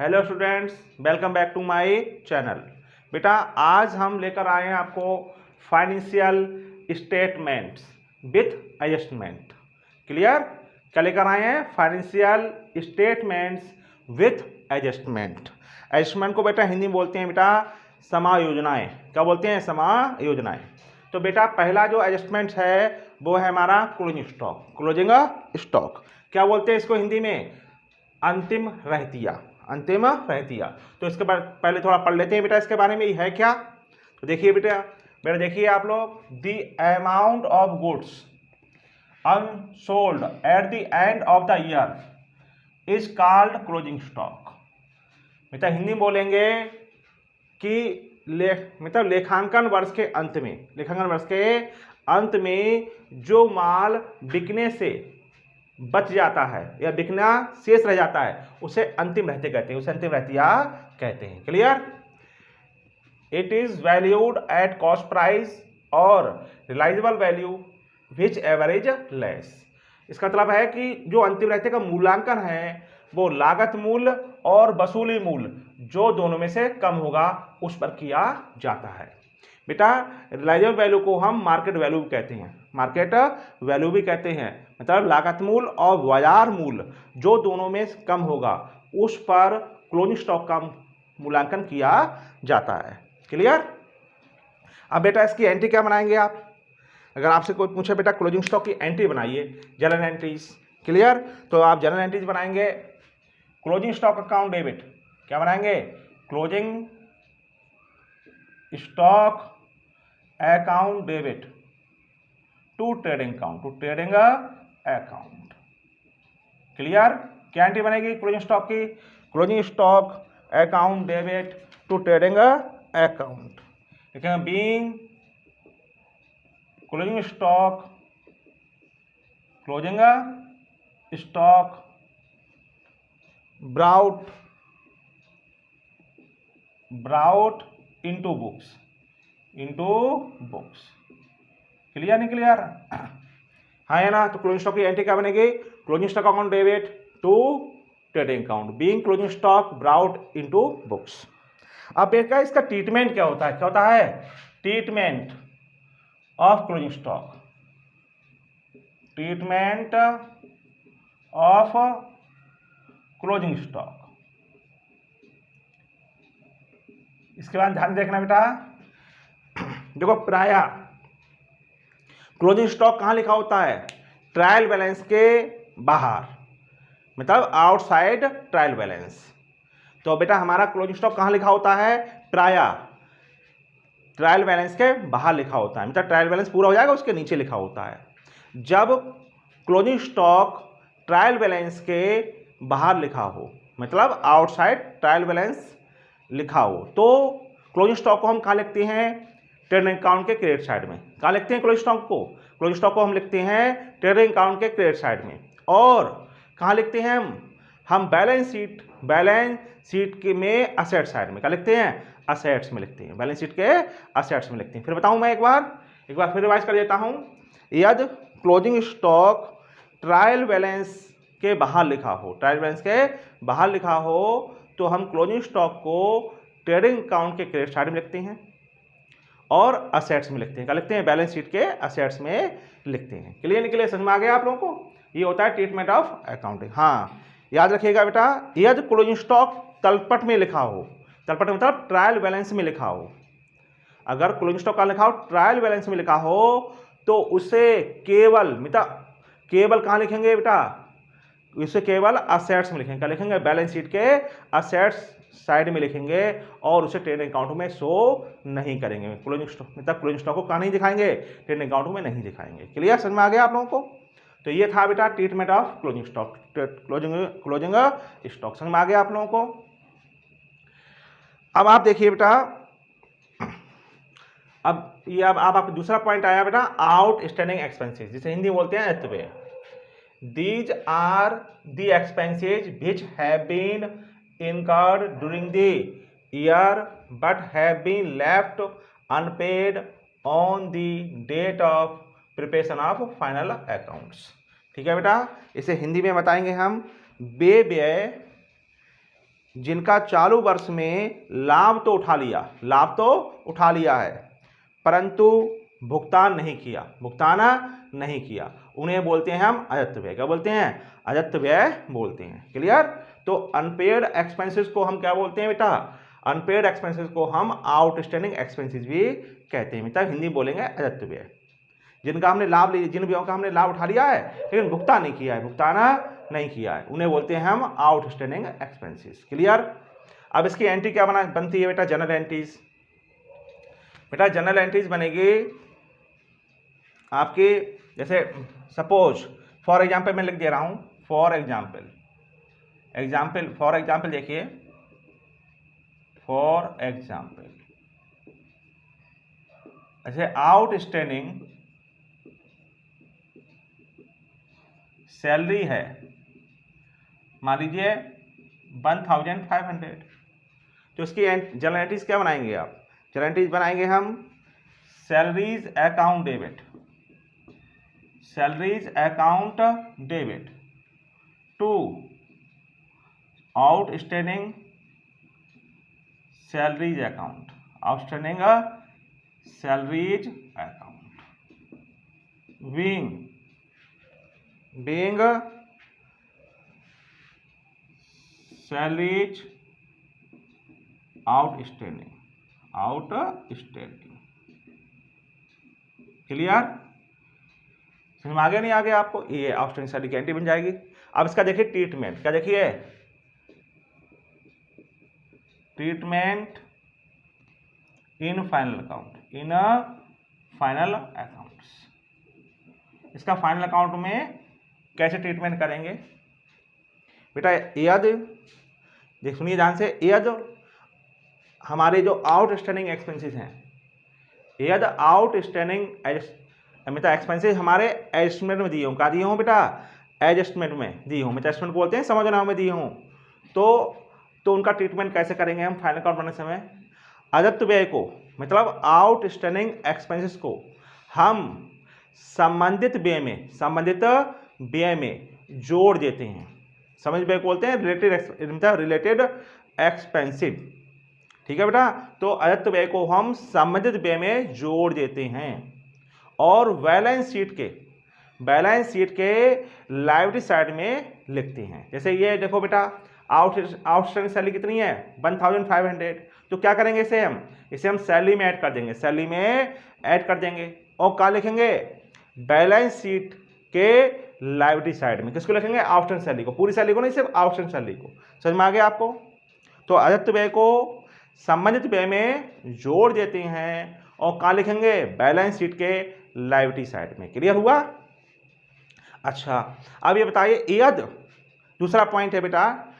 Hello students, welcome back to my channel. बेटा आज हम लेकर आए हैं आपको financial statements with adjustment. Clear? क्या लेकर आए हैं? Financial statements with adjustment. Adjustment को बेटा हिंदी में बोलते हैं बेटा समायोजनाएं। क्या बोलते हैं? समायोजनाएं। तो बेटा पहला जो एडजस्टमेंट है वो है हमारा क्लोजिंग स्टॉक। क्लोजिंग स्टॉक क्या बोलते हैं इसको हिंदी में? अंतिम रहतिया। अंतिम रहतिया। तो इसके बाद पहले थोड़ा पढ़ लेते हैं बेटा इसके बारे में, ये है क्या। तो देखिए बेटा बेटा देखिए आप लोग, the amount of goods unsold at the end of the year is called closing stock. बेटा हिंदी में बोलेंगे कि मतलब लेखांकन वर्ष के अंत में, लेखांकन वर्ष के अंत में जो माल बिकने से बच जाता है या बिकना शेष रह जाता है उसे अंतिम रहते कहते हैं, उसे अंतिम रहतिया कहते हैं। Clear? It is valued at cost price और realisable value which average less. इसका मतलब है कि जो अंतिम रहते का मूल्यांकन है वो लागत मूल्य और वसूली मूल्य जो दोनों में से कम होगा उस पर किया जाता है। बेटा रिलाइजेबल वैल्यू को हम मार्केट वैल्यू भी कहते हैं, मार्केट वैल्यू भी कहते हैं। मतलब लागत मूल्य और बाजार मूल्य जो दोनों में कम होगा उस पर क्लोजिंग स्टॉक का मूल्यांकन किया जाता है। क्लियर? अब बेटा इसकी एंट्री क्या बनाएंगे आप? अगर आपसे कोई पूछे बेटा क्लोजिंग स्टॉक की एंट्री बनाइए, जर्नल एंट्रीज। क्लियर? तो आप जर्नल एंट्रीज बनाएंगे। क्लोजिंग स्टॉक अकाउंट डेबिट क्या बनाएंगे? Closing stock account debit to trading account, to trading account. Clear? क्या एंट्री बनेगी क्लोजिंग स्टॉक की? Closing stock account debit to trading account. Being closing stock brought into books। Clear नहीं clear? हाँ है ना? तो क्लोजिंग स्टॉक की entry क्या बनेगी? Closing stock account debit to trading account being closing stock brought into books. अब देखा इसका ट्रीटमेंट क्या होता है? क्या होता है treatment of closing stock? Treatment of closing stock. इसके बाद ध्यान देखना बेटा, देखो प्राय क्लोजिंग स्टॉक कहां लिखा होता है? ट्रायल बैलेंस के बाहर, मतलब आउटसाइड ट्रायल बैलेंस। तो बेटा हमारा क्लोजिंग स्टॉक कहां लिखा होता है? प्राय ट्रायल बैलेंस के बाहर लिखा होता है, मतलब ट्रायल बैलेंस पूरा हो जाएगा उसके नीचे लिखा होता है। जब क्लोजिंग स्टॉक ट्रायल बैलेंस के बाहर लिखा हो, मतलब आउटसाइड ट्रायल बैलेंस लिखा हो, तो क्लोजिंग स्टॉक को हम कहाँ लिखते हैं? ट्रेडिंग अकाउंट के क्रेडिट साइड में। कहाँ लिखते हैं क्लोजिंग स्टॉक को? क्लोजिंग स्टॉक को हम लिखते हैं ट्रेडिंग अकाउंट के क्रेडिट साइड में। और कहाँ लिखते हैं हम बैलेंस शीट के में असेट साइड में। क्या लिखते हैं? असेट्स में लिखते हैं, बैलेंस शीट के असेट्स में लिखते हैं। फिर बताऊं मैं एक बार फिर रिवाइज कर देता हूं। यदि क्लोजिंग स्टॉक ट्रायल बैलेंस के बाहर लिखा हो, ट्रायल बैलेंस के बाहर लिखा हो, तो हम क्लोजिंग स्टॉक को ट्रेडिंग अकाउंट के क्रेडिट साइड में लिखते हैं और असेट्स में लिखते हैं। क्या लिखते हैं? बैलेंस शीट के असेट्स में लिखते हैं। क्लियर नहीं क्लियर? समझ में आ गया आप लोगों को? ये होता है ट्रीटमेंट ऑफ अकाउंटिंग। हाँ याद रखिएगा बेटा, यदि क्लोजिंग स्टॉक तलपट में लिखा हो, तलपट मतलब ट्रायल बैलेंस में लिखा हो, अगर क्लोजिंग स्टॉक का लिखा हो ट्रायल बैलेंस में लिखा हो तो उसे केवल मतलब केवल कहाँ लिखेंगे बेटा? इसे केवल असेट्स में लिखेंगे। क्या लिखेंगे? बैलेंस शीट के असेट्स साइड में लिखेंगे और उसे ट्रेडिंग अकाउंट में शो नहीं करेंगे। क्लोजिंग स्टॉक मतलब क्लोजिंग स्टॉक को कहाँ नहीं दिखाएंगे? ट्रेडिंग अकाउंट में नहीं दिखाएंगे। क्लियर? समझ में आ गया आप लोगों को? तो ये था बेटा treatment of closing stock, closing stock. समझ में आ गया आप लोगों को? अब आप देखिए बेटा, अब आप दूसरा पॉइंट आया बेटा आउटस्टैंडिंग एक्सपेंसेस, जिसे हिंदी बोलते हैं अत्यव्यय। These are the expenses which have been incurred during the year but have been left unpaid on the date of preparation of final accounts। ठीक है बेटा, इसे हिंदी में बताएंगे हम वे व्यय जिनका चालू वर्ष में लाभ तो उठा लिया है परंतु भुगतान नहीं किया, उन्हें बोलते हैं हम अजत्य व्यय। क्या बोलते हैं? अजत्य व्यय बोलते हैं। क्लियर? तो अनपेड एक्सपेंसेस को हम क्या बोलते हैं बेटा? अनपेड एक्सपेंसेस को हम आउटस्टैंडिंग एक्सपेंसेस भी कहते हैं। मतलब हिंदी बोलेंगे अजत्य व्यय। जिन व्ययों का हमने लाभ उठा लिया है लेकिन भुगतान नहीं किया है, उन्हें बोलते हैं हम आउटस्टैंडिंग एक्सपेंसेस। क्लियर? अब इसकी एंट्री क्या बनती है बेटा? General entries. बेटा जनरल एंट्रीज बनेगी आपकी, जैसे सपोज फॉर एग्जाम्पल मैं लिख दे रहा हूं, फॉर एग्जाम्पल देखिए, फॉर एग्जाम्पल ऐसे आउटस्टैंडिंग सैलरी है, मान लीजिए 1500, तो इसकी जनरल एंट्रीज क्या बनाएंगे आप? जनरल एंट्रीज बनाएंगे हम salaries account debit to outstanding salaries account, being salaries outstanding। Clear? समझ में आगे नहीं आगे आपको? ये आउटस्टैंडिंग सैलरी की एंट्री बन जाएगी। अब इसका देखिए ट्रीटमेंट, क्या देखिए? Treatment in final accounts. इसका फाइनल अकाउंट में कैसे ट्रीटमेंट करेंगे बेटा? देख सुनिए ध्यान से, हमारे जो आउटस्टैंडिंग एक्सपेंसेस हैं, आउटस्टैंडिंग मतलब एक्सपेंसेस हमारे एडजस्टमेंट में दिए हों। क्या दिए हों बेटा? एडजस्टमेंट में दिए हों। मतलब एडजस्टमेंट बोलते हैं, समझना में दिए हों। तो उनका ट्रीटमेंट कैसे करेंगे हम फाइनल अकाउंट बनाने समय? अजत्य व्यय को, मतलब आउटस्टैंडिंग एक्सपेंसेस को हम संबंधित व्यय में जोड़ देते हैं। समझ व्यय बोलते हैं रिलेटेड एक्सपेंसिव। ठीक है बेटा? तो अजत्य व्यय को हम संबंधित व्यय में जोड़ देते हैं और बैलेंस शीट के लायबिलिटी साइड में लिखते हैं। जैसे ये देखो बेटा, आउटस्टैंडिंग सैलरी कितनी है? 1500। तो क्या करेंगे इसे हम सैलरी में ऐड कर देंगे और क्या लिखेंगे? बैलेंस शीट के लायबिलिटी साइड में किसको लिखेंगे? आउटस्टैंडिंग सैलरी को। पूरी सैलरी को नहीं, सिर्फ आउटस्टैंडिंग सैलरी को। समझ में आ गया आपको? तो अजत्य व्यय को संबंधित व्यय में जोड़ देते हैं और कहाँ लिखेंगे? बैलेंस शीट के लायबिलिटी साइड में। क्लियर हुआ? अच्छा, अब ये बताइए दूसरा पॉइंट है बेटा,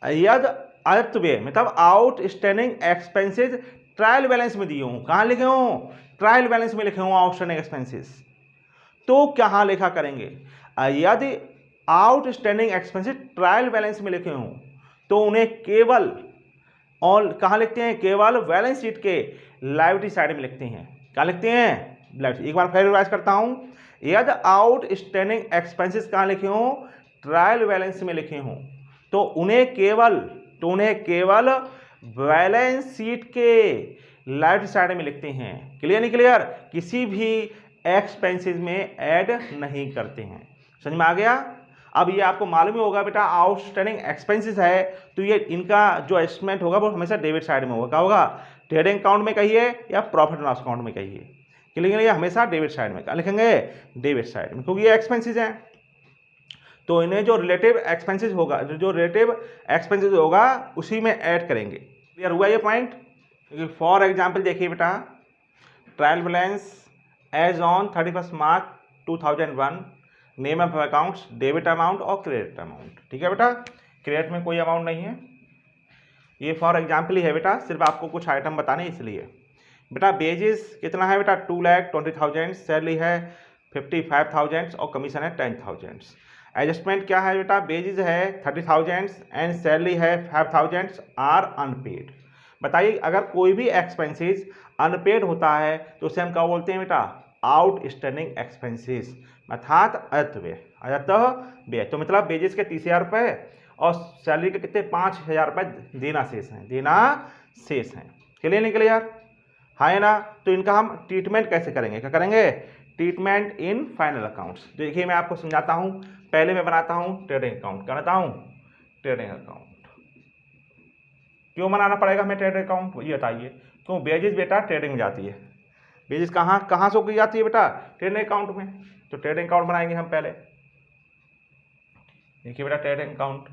अजत्य व्यय मतलब आउटस्टैंडिंग एक्सपेंसेस ट्रायल बैलेंस में दिए हों। कहाँ लिखे हों? ट्रायल बैलेंस में लिखे हों आउटस्टैंडिंग एक्सपेंसेस। तो क्या लिखा करेंगे? यदि आउटस्टैंडिंग एक्सपेंसेस ट्रायल बैलेंस में लिखे हों तो उन्हें केवल और कहाँ लिखते हैं? केवल बैलेंस शीट के लायबिलिटी साइड में लिखते हैं। क्या लिखते हैं? एक बार फिर रिवाइज करता हूं, यदि आउटस्टैंडिंग एक्सपेंसेस कहाँ लिखे हों? ट्रायल बैलेंस में लिखे हों तो उन्हें केवल बैलेंस शीट के लायबिलिटी साइड में लिखते हैं। क्लियर नहीं क्लियर? किसी भी एक्सपेंसेस में ऐड नहीं करते हैं। समझ में आ गया? अब ये आपको मालूम ही होगा बेटा, आउटस्टैंडिंग एक्सपेंसेस है तो ये इनका जो एस्टिमेट होगा वो हमेशा डेबिट साइड में होगा। क्या होगा? ट्रेडिंग अकाउंट में कहिए या प्रॉफिट एंड लॉस अकाउंट में कहिए, लेकिन ये हमेशा डेबिट साइड में। क्या लिखेंगे? डेबिट साइड में, क्योंकि ये एक्सपेंसेस हैं। तो इन्हें जो रिलेटिव एक्सपेंसेस होगा उसी में ऐड करेंगे। क्लियर हुआ ये पॉइंट? फॉर एग्जाम्पल देखिए बेटा, trial balance as on 31 March 2001, name of accounts, debit amount और क्रेडिट अमाउंट। ठीक है बेटा? क्रेडिट में कोई अमाउंट नहीं है, ये फॉर एग्जाम्पल ही है बेटा, सिर्फ आपको कुछ आइटम बताने इसलिए। बेटा बेजिस कितना है बेटा? 2,20,000, सैलरी है 55,000 और कमीशन है 10,000। एडजस्टमेंट क्या है बेटा? बेजिस है 30,000 एंड सैलरी है 5,000 आर अनपेड। बताइए, अगर कोई भी एक्सपेंसेस अनपेड होता है तो उसे हम क्या बोलते हैं बेटा? आउटस्टैंडिंग एक्सपेंसेस, अर्थात अजत्य व्यय। तो मतलब बेजिस के 30,000 रुपये और सैलरी के कितने 5,000 रुपये देना शेष हैं, देना शेष हैं। क्लियर नहीं क्लियर? हाँ है ना? तो इनका हम ट्रीटमेंट कैसे करेंगे, क्या करेंगे? Treatment in final accounts. देखिए मैं आपको समझाता हूँ। पहले मैं बनाता हूँ ट्रेडिंग अकाउंट। क्या बनाता हूँ? Trading account. क्यों बनाना पड़ेगा हमें ट्रेडिंग अकाउंट, ये बताइए? क्यों? बेजिस बेटा ट्रेडिंग में जाती है। बेजिस कहाँ से की जाती है बेटा? ट्रेडिंग अकाउंट में। तो ट्रेडिंग अकाउंट बनाएंगे हम पहले। देखिए बेटा ट्रेडिंग अकाउंट,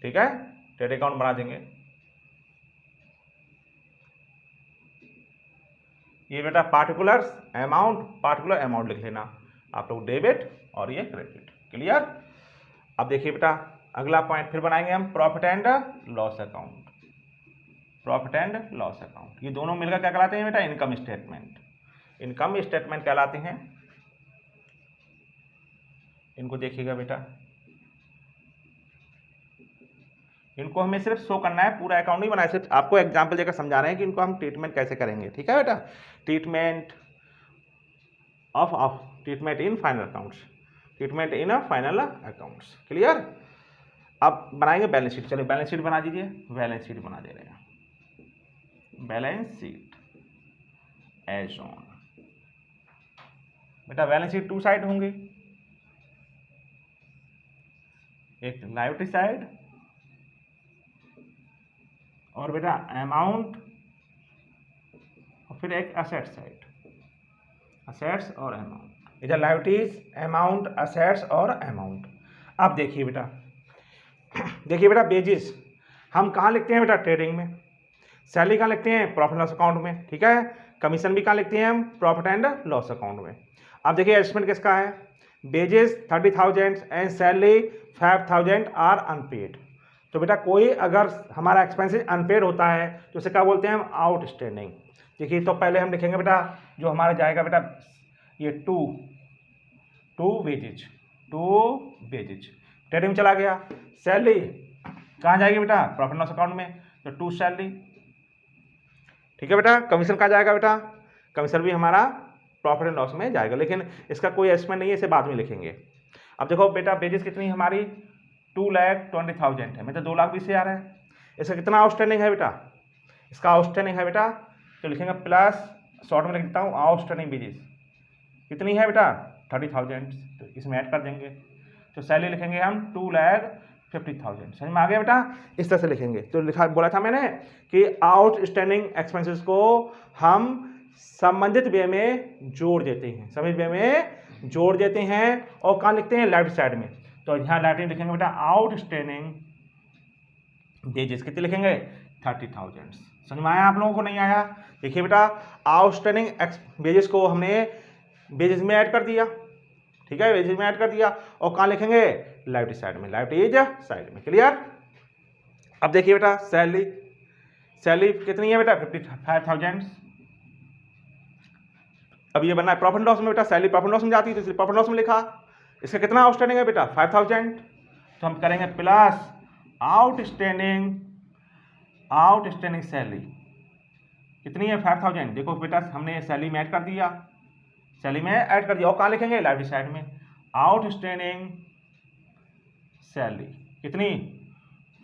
ठीक है, ट्रेडिंग अकाउंट बना देंगे। ये बेटा पार्टिकुलर अमाउंट लिख लेना आप लोग, डेबिट और ये क्रेडिट। क्लियर? अब देखिए बेटा अगला पॉइंट फिर बनाएंगे हम profit and loss account. Profit and loss account ये दोनों मिलकर क्या कहलाते हैं बेटा? Income statement. इनकम स्टेटमेंट कहलाते हैं। इनको देखिएगा बेटा, इनको हमें सिर्फ शो करना है, पूरा अकाउंट नहीं बनाया, सिर्फ आपको एग्जांपल देकर समझा रहे हैं कि इनको हम ट्रीटमेंट कैसे करेंगे। ठीक है बेटा? Treatment treatment in final accounts, treatment in final accounts. Clear? अब बनाएंगे बैलेंस शीट। चलिए बैलेंस शीट बना दीजिए। बैलेंस शीट बना दे रहे हैं। Balance sheet as on. बेटा बैलेंस शीट 2 साइड होंगी, एक लायबिलिटी साइड और बेटा अमाउंट, और फिर एक असेट साइड, असेट्स और अमाउंट। इधर लायबिलिटीज, अमाउंट, असेट्स और अमाउंट। अब देखिए बेटा, देखिए बेटा बेजिस हम कहाँ लिखते हैं बेटा? ट्रेडिंग में। सैलरी कहाँ लिखते हैं? प्रॉफिट लॉस अकाउंट में। ठीक है? कमीशन भी कहाँ लिखते हैं हम? प्रॉफिट एंड लॉस अकाउंट में। अब देखिए एडजस्टमेंट किसका है? Wages 30,000 and salary 5,000 are unpaid. तो बेटा कोई अगर हमारा एक्सपेंसेस अनपेड होता है तो उसे क्या बोलते हैं हम? आउटस्टैंडिंग। देखिए तो पहले हम लिखेंगे बेटा जो हमारा जाएगा बेटा ये टू वेजेज ट्रेडिंग चला गया। सैलरी कहाँ जाएगी बेटा? प्रॉफिट लॉस अकाउंट में, तो 2 सैलरी। ठीक है बेटा? कमीशन कहाँ जाएगा बेटा? कमीशन भी हमारा प्रॉफिट एंड लॉस में जाएगा, लेकिन इसका कोई एस्टिमेट नहीं है, इसे बाद में लिखेंगे। अब देखो बेटा बेजेस कितनी हमारी? 2,20,000 है, मतलब 2,20,000 है। इसका कितना आउटस्टैंडिंग है बेटा? इसका आउटस्टैंडिंग है बेटा, तो लिखेंगे प्लस, शॉर्ट में लिख देता हूँ आउटस्टैंडिंग बेजेस कितनी है बेटा? 30,000, तो इसमें ऐड कर देंगे। तो सैलरी लिखेंगे हम 2,50,000। समझ में आ गया बेटा? इस तरह से लिखेंगे। तो लिखा बोला था मैंने कि आउटस्टैंडिंग एक्सपेंसेस को हम संबंधित वे में जोड़ देते हैं, संबंधित वे में जोड़ देते हैं और कहाँ लिखते हैं? लेफ्ट साइड में। तो यहाँ लेफ्ट में लिखेंगे बेटा आउटस्टैंडिंग बेजेस कितने लिखेंगे? 30,000। समझ में आया आप लोगों को? नहीं आया? देखिए बेटा आउटस्टैंडिंग बेजेस को हमने बेजेस में ऐड कर दिया। ठीक है? बेजेस में ऐड कर दिया और कहाँ लिखेंगे? लायबिलिटी साइड में, लायबिलिटीज साइड में। क्लियर? अब देखिए बेटा सैलरी कितनी है बेटा? 55,000। अब ये बनना है प्रॉफिट लॉस में बेटा, सैलरी प्रॉफिट लॉस में जाती है तो इसलिए प्रॉफिट लॉस में लिखा। इसका कितना आउटस्टैंडिंग है बेटा? 5,000। तो हम करेंगे प्लस आउटस्टैंडिंग सैलरी कितनी है? 5,000। देखो बेटा हमने सैलरी में ऐड कर दिया, सैलरी में ऐड कर दिया और कहाँ लिखेंगे? लायबिलिटी साइड में। आउटस्टैंडिंग सैलरी कितनी?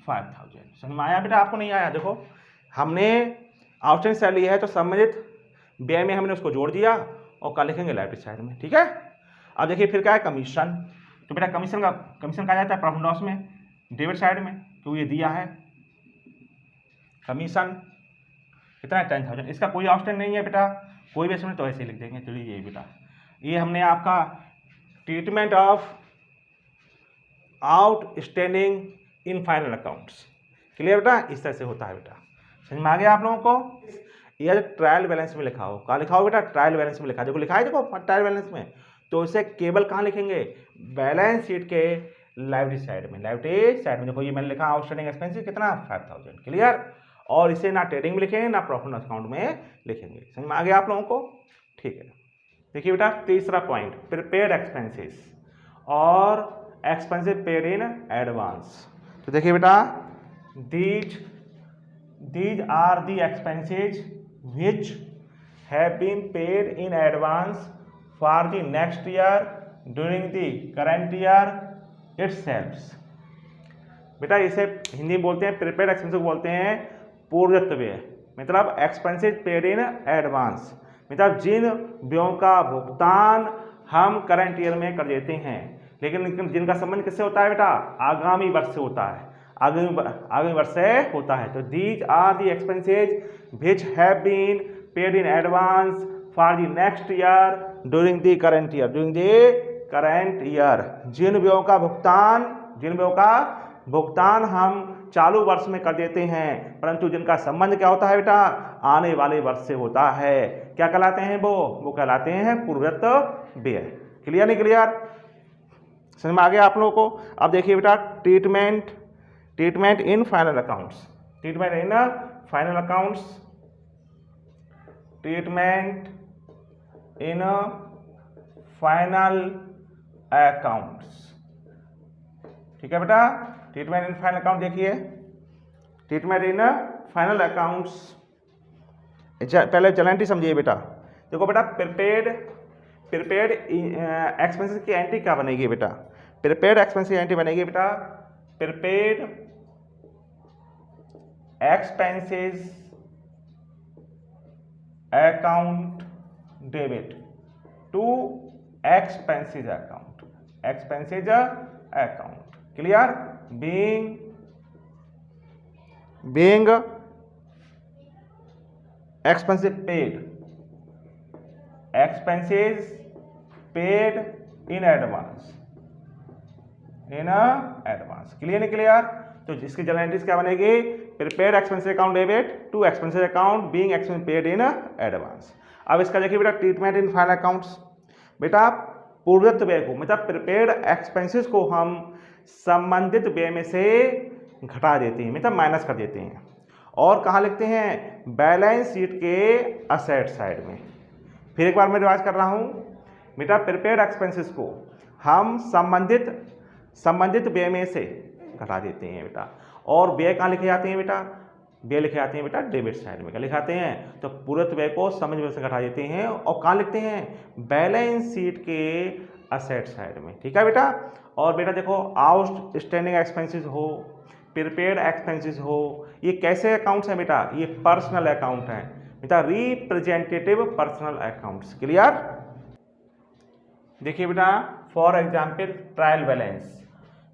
5,000। समझ में आया बेटा? आपको नहीं आया? देखो हमने आउटस्टैंडिंग सैलरी है तो संबंधित व्यय में हमने उसको जोड़ दिया और कहाँ लिखेंगे? लायबिलिटी साइड में। ठीक है? अब देखिए फिर क्या है? कमीशन। तो बेटा कमीशन कहाँ जाता है? प्रॉफिट लॉस में, डेबिट साइड में। तो ये दिया है कमीशन कितना है? 10,000। इसका कोई ऑप्शन नहीं है बेटा, कोई भी इसमें, तो ऐसे ही लिख देंगे। चलिए ये बेटा ये हमने आपका treatment of outstanding in final accounts. Clear बेटा? इस तरह से होता है बेटा। समझ में आ गया आप लोगों को? यह ट्रायल बैलेंस में लिखा हो, कहाँ लिखा हो बेटा? ट्रायल बैलेंस में लिखा है। देखो लिखा है, देखो ट्रायल बैलेंस में। तो इसे केवल कहाँ लिखेंगे? बैलेंस शीट के लायबिलिटी साइड में, लायबिलिटी साइड में। देखो ये मैंने लिखा आउटस्टैंडिंग एक्सपेंसेस कितना? 5,000। क्लियर? और इसे ना ट्रेडिंग में लिखेंगे ना प्रॉफिट लॉस अकाउंट में लिखेंगे। समझ में आ गया आप लोगों को? ठीक है। देखिए बेटा तीसरा पॉइंट, प्रीपेड एक्सपेंसेस और एक्सपेंसेस पेड इन एडवांस। तो देखिए बेटा these are the expenses which have been paid in advance for the next year during the current year itself. बेटा इसे हिंदी में बोलते हैं प्रीपेड एक्सपेंसेस को बोलते हैं पूर्वदत्त व्यय, मतलब एक्सपेंसेस पेड इन एडवांस, मतलब जिन व्ययों का भुगतान हम करंट ईयर में कर देते हैं, लेकिन जिनका संबंध किससे होता है बेटा, आगामी वर्ष से होता है, आगामी वर्ष से होता है। तो these are the expenses which have been paid in advance for the next year during the current year, जिन व्ययों का भुगतान हम चालू वर्ष में कर देते हैं, परंतु जिनका संबंध क्या होता है बेटा, आने वाले वर्ष से होता है। क्या कहलाते हैं वो कहलाते हैं पूर्वदत्त व्यय। क्लियर नहीं क्लियर, समझ में आ गया आप लोगों को। अब देखिए बेटा ट्रीटमेंट इन फाइनल अकाउंट्स, ठीक है बेटा। ट्रीटमेंट इन फाइनल अकाउंट देखिए, ट्रीटमेंट इन फाइनल अकाउंट्स, पहले चलेंटी समझिए बेटा। देखो बेटा प्रिपेड एक्सपेंसेस की एंट्री क्या बनेगी बेटा, प्रिपेड एक्सपेंस की एंट्री बनेगी बेटा prepaid expenses account debit to expenses account, clear. Being expenses paid in advance, clear नहीं क्लियर। तो इसकी जनरल एंट्रीज क्या बनेगी, prepaid expenses account debit to expenses account being expense paid in advance. अब इसका देखिए बेटा ट्रीटमेंट इन फाइनल अकाउंट्स, बेटा पूर्वदत्त व्यय को, मतलब प्रीपेड एक्सपेंसेस को हम संबंधित व्यय में से घटा देते हैं, मतलब माइनस कर देते हैं, और कहाँ लिखते हैं, बैलेंस शीट के असेट साइड में। फिर एक बार मैं रिवाइज कर रहा हूँ बेटा, प्रीपेड एक्सपेंसेस को हम संबंधित व्यय में से घटा देते हैं बेटा, और व्यय कहाँ लिखे जाते हैं बेटा, व्यय लिखे जाते हैं बेटा डेबिट साइड में। क्या लिखाते हैं, तो पूर्वदत्त व्यय को संबंधित व्यय से घटा देते हैं, और कहाँ लिखते हैं, बैलेंस शीट के असेट साइड में, ठीक है बेटा। और बेटा देखो आउटस्टैंडिंग एक्सपेंसेस हो, प्रीपेड एक्सपेंसेस हो, ये कैसे अकाउंट्स हैं बेटा, ये पर्सनल अकाउंट हैं बेटा, रिप्रेजेंटेटिव पर्सनल अकाउंट्स, क्लियर। देखिए बेटा फॉर एग्जांपल ट्रायल बैलेंस,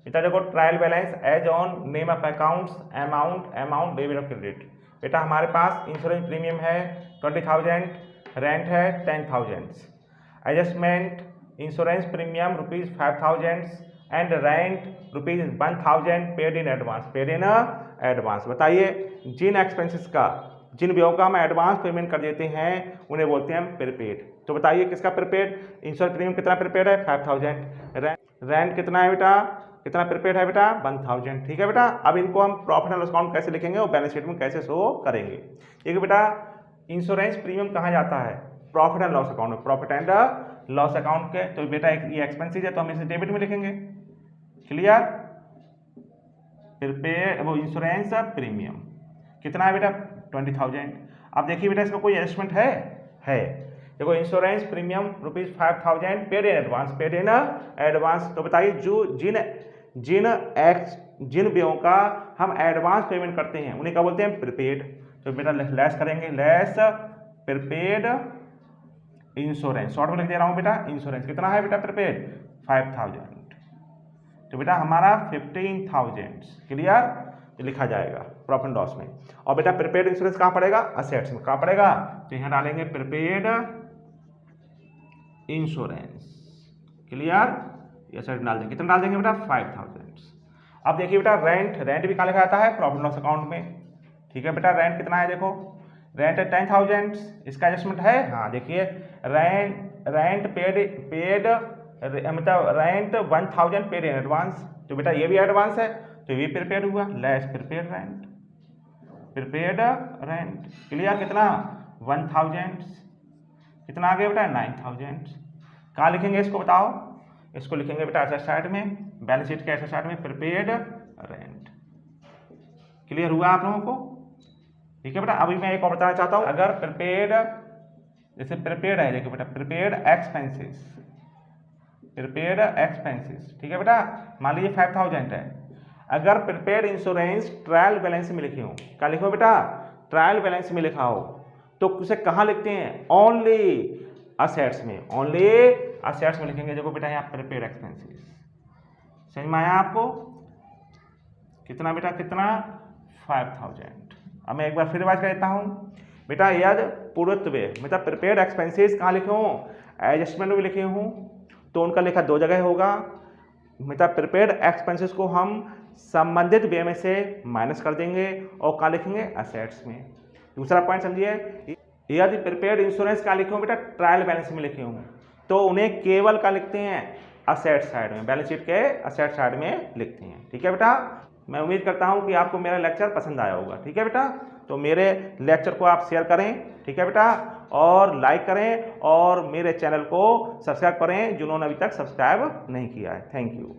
बेटा देखो trial balance as on name of accounts amount debit और क्रेडिट। बेटा हमारे पास इंश्योरेंस प्रीमियम है 20,000, रेंट है 10,000, adjustment insurance premium ₹5,000 and rent ₹1,000 paid in advance. बताइए जिन एक्सपेंसेस का, जिन व्ययों का हम एडवांस पेमेंट कर देते हैं उन्हें बोलते हैं हम प्रीपेड। तो बताइए किसका प्रीपेड, इंश्योरेंस प्रीमियम कितना प्रीपेड है 5,000, रेंट कितना है बेटा, कितना प्रीपेड है बेटा 1,000, ठीक है बेटा। अब इनको हम प्रॉफिट एंड लॉस अकाउंट कैसे लिखेंगे और बैलेंस शीट में कैसे शो करेंगे। देखिए बेटा इंश्योरेंस प्रीमियम कहाँ जाता है, प्रॉफिट एंड लॉस अकाउंट में, प्रॉफिट एंड लॉस अकाउंट के। तो बेटा ये एक्सपेंसेस है तो हम इसे डेबिट में लिखेंगे, क्लियर। प्रीपेड वो इंश्योरेंस प्रीमियम कितना है बेटा 20,000। अब देखिए बेटा इसका कोई एडजस्टमेंट है देखो insurance premium ₹5,000 paid in advance. तो बताइए जो जिन व्ययों का हम एडवांस पेमेंट करते हैं उन्हें क्या बोलते हैं प्रीपेड। तो बेटा लेस करेंगे, लेस प्रीपेड इंश्योरेंस, शॉर्ट में लिख दे रहा हूँ बेटा इंश्योरेंस कितना है बेटा प्रीपेड 5,000, तो बेटा हमारा 15,000, क्लियर लिखा जाएगा प्रॉफिट एंड लॉस में। और बेटा प्रीपेड इंश्योरेंस कहाँ पड़ेगा, असेट्स में। कहाँ पड़ेगा, तो यहाँ डालेंगे प्रीपेड इंश्योरेंस, क्लियर, ये असेट डाल देंगे, कितना डाल देंगे बेटा 5,000। अब देखिए बेटा रेंट भी कहाँ लिखा जाता है प्रॉफिट एंड लॉस अकाउंट में, ठीक है बेटा। रेंट कितना है, देखो रेंट है 10,000, इसका एडजस्टमेंट है, हाँ देखिए रेंट पेड मतलब रेंट 1,000 पेड इन एडवांस। तो बेटा ये भी एडवांस है तो ये प्रीपेड हुआ, लेस प्रीपेड रेंट, क्लियर। कितना 1,000, कितना आ गया बेटा 9,000। कहाँ लिखेंगे इसको बताओ, इसको लिखेंगे बेटा एसेट साइड में, बैलेंस शीट के एसेट साइड में प्रीपेड रेंट, क्लियर हुआ आप लोगों को, ठीक है बेटा। अभी मैं एक और बताना चाहता हूँ, अगर प्रीपेड जैसे प्रीपेड है, देखिए बेटा प्रीपेड एक्सपेंसेस, ठीक है बेटा। मान लीजिए 5,000 है, अगर प्रीपेड इंश्योरेंस ट्रायल बैलेंस में लिखे हो, क्या लिखो बेटा, ट्रायल बैलेंस में लिखा हो, तो उसे कहाँ लिखते हैं, ओनली असेट्स में, ओनली असेट्स में लिखेंगे। देखो बेटा यहाँ प्रीपेड एक्सपेंसेस, समझ में आया आपको, कितना बेटा, कितना 5000। अब मैं एक बार फिर रिवाइज कर देता हूँ बेटा, यदि पूर्वत्व मतलब प्रीपेड एक्सपेंसेस कहाँ लिखे हों, एडजस्टमेंट में लिखे हों, तो उनका लेखा दो जगह होगा। मतलब प्रीपेड एक्सपेंसेस को हम संबंधित व्यय में से माइनस कर देंगे और कहाँ लिखेंगे, असेट्स में। दूसरा पॉइंट समझिए, यदि प्रीपेड इंश्योरेंस का लिखे हो बेटा ट्रायल बैलेंस में लिखे हों, तो उन्हें केवल का लिखते हैं, असेट साइड में, बैलेंस शीट के असेट साइड में लिखते हैं। ठीक है बेटा, मैं उम्मीद करता हूं कि आपको मेरा लेक्चर पसंद आया होगा। ठीक है बेटा, तो मेरे लेक्चर को आप शेयर करें, ठीक है बेटा, और लाइक करें और मेरे चैनल को सब्सक्राइब करें जिन्होंने अभी तक सब्सक्राइब नहीं किया है। Thank you.